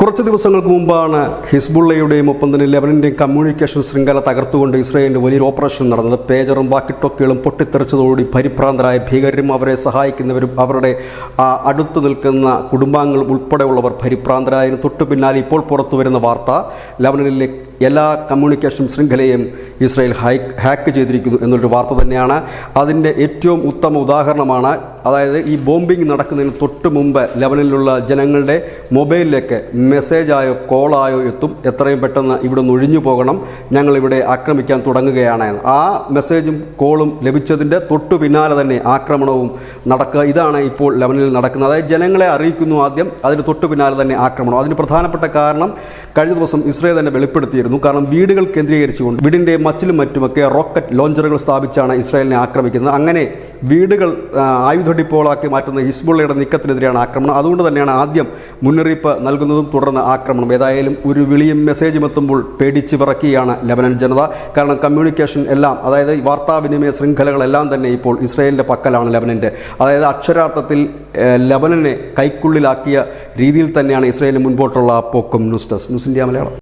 കുറച്ച് ദിവസങ്ങൾക്ക് മുമ്പാണ് ഹിസ്ബുള്ളയുടെയും ഒപ്പം തന്നെ ലെബനൻ്റെയും കമ്മ്യൂണിക്കേഷൻ ശൃംഖല തകർത്തുകൊണ്ട് ഇസ്രായേലിൻ്റെ വലിയൊരു ഓപ്പറേഷൻ നടന്നത്. പേജറും വാക്കിട്ടോക്കുകളും പൊട്ടിത്തെറിച്ചതോടുകൂടി പരിഭ്രാന്തരായ ഭീകരരും അവരെ സഹായിക്കുന്നവരും അവരുടെ അടുത്ത് നിൽക്കുന്ന കുടുംബാംഗങ്ങൾ ഉൾപ്പെടെയുള്ളവർ പരിഭ്രാന്തരായതിന് തൊട്ടു പിന്നാലെ ഇപ്പോൾ പുറത്തു വരുന്ന വാർത്ത ലെബനനിലെ എല്ലാ കമ്മ്യൂണിക്കേഷൻ ശൃംഖലയും ഇസ്രായേൽ ഹാക്ക് ചെയ്തിരിക്കുന്നു എന്നൊരു വാർത്ത തന്നെയാണ്. അതിൻ്റെ ഏറ്റവും ഉത്തമ ഉദാഹരണമാണ്, അതായത് ഈ ബോംബിംഗ് നടക്കുന്നതിന് തൊട്ട് മുമ്പ് ലെബനനിലുള്ള ജനങ്ങളുടെ മൊബൈലിലേക്ക് മെസ്സേജായോ കോളായോ എത്തും, എത്രയും പെട്ടെന്ന് ഇവിടെ നിന്ന് ഒഴിഞ്ഞു പോകണം, ഞങ്ങളിവിടെ ആക്രമിക്കാൻ തുടങ്ങുകയാണ്. ആ മെസ്സേജും കോളും ലഭിച്ചതിൻ്റെ തൊട്ടു പിന്നാലെ തന്നെ ആക്രമണവും നടക്കുക. ഇതാണ് ഇപ്പോൾ ലെബനനിൽ നടക്കുന്നത്. അതായത് ജനങ്ങളെ അറിയിക്കുന്നു ആദ്യം, അതിന് തൊട്ടു പിന്നാലെ തന്നെ ആക്രമണം. അതിന് പ്രധാനപ്പെട്ട കാരണം കഴിഞ്ഞ ദിവസം ഇസ്രായേൽ തന്നെ വെളിപ്പെടുത്തിയിരുന്നു. കാരണം വീടുകൾ കേന്ദ്രീകരിച്ചുകൊണ്ട് വീടിൻ്റെ മച്ചിലും മറ്റുമൊക്കെ റോക്കറ്റ് ലോഞ്ചറുകൾ സ്ഥാപിച്ചാണ് ഇസ്രായേലിനെ ആക്രമിക്കുന്നത്. അങ്ങനെ വീടുകൾ ആയുധ ഡിപ്പോളാക്കി മാറ്റുന്ന ഹിസ്ബുള്ളയുടെ നീക്കത്തിനെതിരെയാണ് ആക്രമണം. അതുകൊണ്ട് തന്നെയാണ് ആദ്യം മുന്നറിയിപ്പ് നൽകുന്നതും തുടർന്ന് ആക്രമണം. ഏതായാലും ഒരു വിളിയും മെസ്സേജും എത്തുമ്പോൾ പേടിച്ച് വിറക്കുകയാണ് ലെബനൻ ജനത. കാരണം കമ്മ്യൂണിക്കേഷൻ എല്ലാം, അതായത് വാർത്താവിനിമയ ശൃംഖലകളെല്ലാം തന്നെ ഇപ്പോൾ ഇസ്രായേലിൻ്റെ പക്കലാണ് ലെബനൻ്റെ. അതായത് അക്ഷരാർത്ഥത്തിൽ ലെബനനെ കൈക്കുള്ളിലാക്കിയ രീതിയിൽ തന്നെയാണ് ഇസ്രായേലിന് മുൻപോട്ടുള്ള പോക്കും. News desk news India Malayalam.